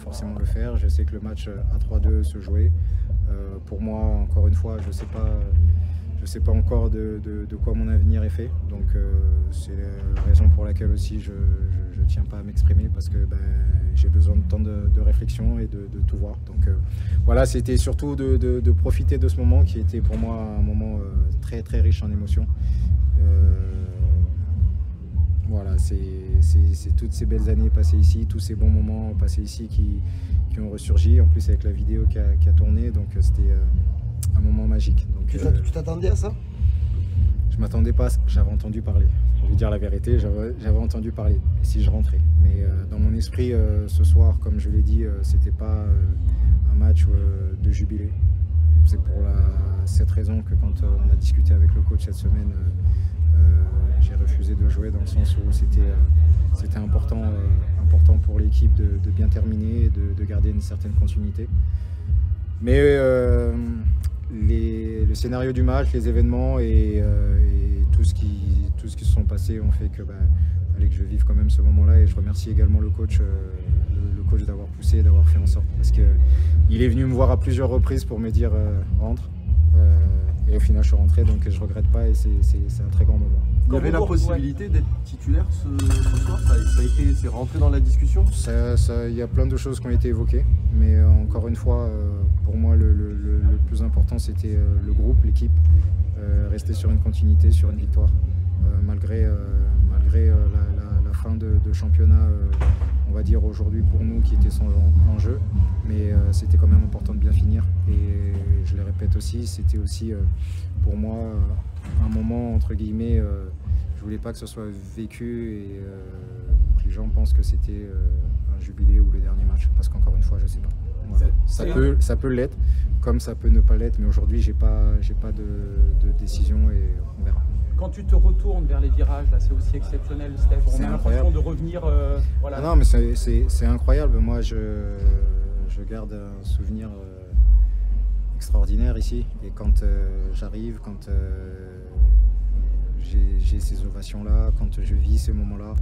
forcément le faire. Je sais que le match à 3-2 se jouait. Pour moi, encore une fois, je ne sais pas encore de quoi mon avenir est fait. Donc c'est la raison pour laquelle aussi je ne tiens pas à m'exprimer, parce que j'ai besoin de temps de réflexion et de tout voir. Donc voilà, c'était surtout de profiter de ce moment qui était pour moi un moment très très riche en émotions. Voilà, c'est toutes ces belles années passées ici, tous ces bons moments passés ici qui ont ressurgi, en plus avec la vidéo qui a tourné, donc c'était un moment magique. Donc, tu t'attendais à ça? Je m'attendais pas, j'avais entendu parler. Je vais dire la vérité, j'avais entendu parler, et si je rentrais. Mais dans mon esprit, ce soir, comme je l'ai dit, c'était pas un match de jubilé. C'est pour cette raison que quand on a discuté avec le coach cette semaine, j'ai refusé de jouer, dans le sens où c'était important pour l'équipe de bien terminer, de garder une certaine continuité. Mais le scénario du match, les événements et tout ce qui se sont passés ont fait que fallait que je vive quand même ce moment-là, et je remercie également le coach d'avoir poussé, d'avoir fait en sorte, parce qu'il est venu me voir à plusieurs reprises pour me dire rentre, et au final je suis rentré, donc je regrette pas, et c'est un très grand moment. Il y avait la possibilité d'être titulaire ce soir, c'est rentré dans la discussion? Il y a plein de choses qui ont été évoquées, mais encore une fois, pour moi le plus important c'était le groupe, l'équipe, rester sur une continuité, sur une victoire, malgré la fin de championnat, on va dire aujourd'hui pour nous, qui était sans enjeu, mais c'était quand même important de bien finir, et je le répète aussi, c'était aussi pour moi un moment entre guillemets, je voulais pas que ce soit vécu et que les gens pensent que c'était un jubilé ou le dernier match, parce qu'encore une fois je sais pas. Voilà. Ça peut l'être, comme ça peut ne pas l'être, mais aujourd'hui j'ai pas de décision, et on verra. Quand tu te retournes vers les virages, là, c'est aussi exceptionnel, Steph. On a l'impression de revenir. Voilà. Ah non, mais c'est incroyable. Moi, je garde un souvenir extraordinaire ici. Et quand j'arrive, quand j'ai ces ovations-là, quand je vis ces moments-là,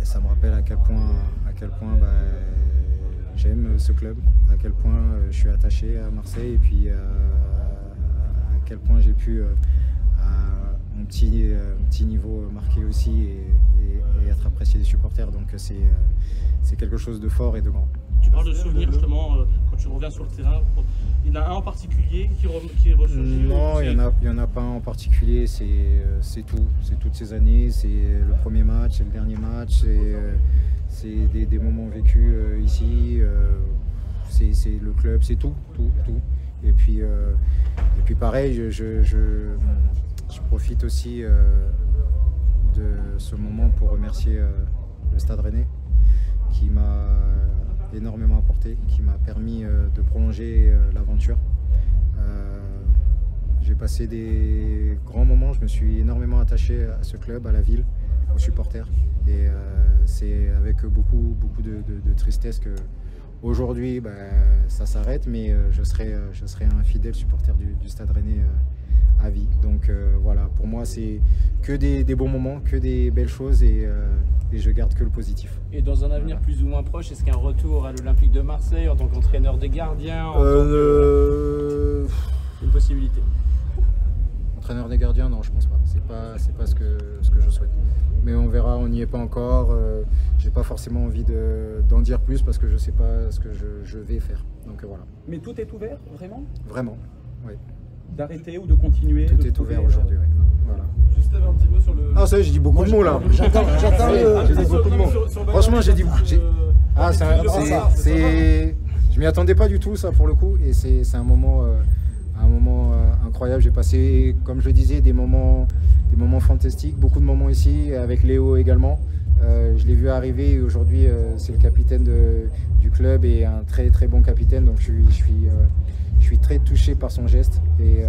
ça me rappelle à quel point j'aime ce club, à quel point je suis attaché à Marseille, et puis à quel point j'ai pu mon petit niveau marqué aussi, et être apprécié des supporters. Donc c'est quelque chose de fort et de grand. Tu parles de souvenirs justement, quand tu reviens sur le terrain, il y en a un en particulier qui ressurgit? Non, il n'y en a pas un en particulier, c'est tout, c'est toutes ces années, c'est le premier match, c'est le dernier match, c'est des moments vécus ici, c'est le club, c'est tout. Et puis pareil, je profite aussi de ce moment pour remercier le Stade Rennais, qui m'a énormément apporté, qui m'a permis de prolonger l'aventure. J'ai passé des grands moments, je me suis énormément attaché à ce club, à la ville, aux supporters, et c'est avec beaucoup de tristesse que aujourd'hui ça s'arrête, mais je serai un fidèle supporter du Stade Rennais à vie. Donc voilà, pour moi c'est que des bons moments, que des belles choses, et je garde que le positif. Et dans un avenir plus ou moins proche, est-ce qu'un retour à l'Olympique de Marseille en tant qu'entraîneur des gardiens, c'est une possibilité? Entraîneur des gardiens, non, je pense pas. C'est pas ce que je souhaite. Mais on verra, on n'y est pas encore. J'ai pas forcément envie d'en dire plus, parce que je sais pas ce que je vais faire. Donc voilà. Mais tout est ouvert, vraiment? Vraiment, oui. D'arrêter ou de continuer? Tout est ouvert aujourd'hui, oui. Voilà. Juste un petit mot sur le... Ah, ça y est, j'ai dit beaucoup de mots là. J'attends j'ai dit beaucoup de mots. Franchement, j'ai dit... Ah, je m'y attendais pas du tout, ça, pour le coup. Et c'est un moment incroyable. J'ai passé, comme je le disais, des moments fantastiques, beaucoup de moments ici, avec Léo également. Je l'ai vu arriver, et aujourd'hui, c'est le capitaine du club, et un très très bon capitaine. Donc je suis très touché par son geste, et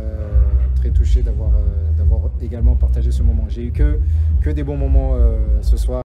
très touché d'avoir également partagé ce moment. J'ai eu que des bons moments ce soir.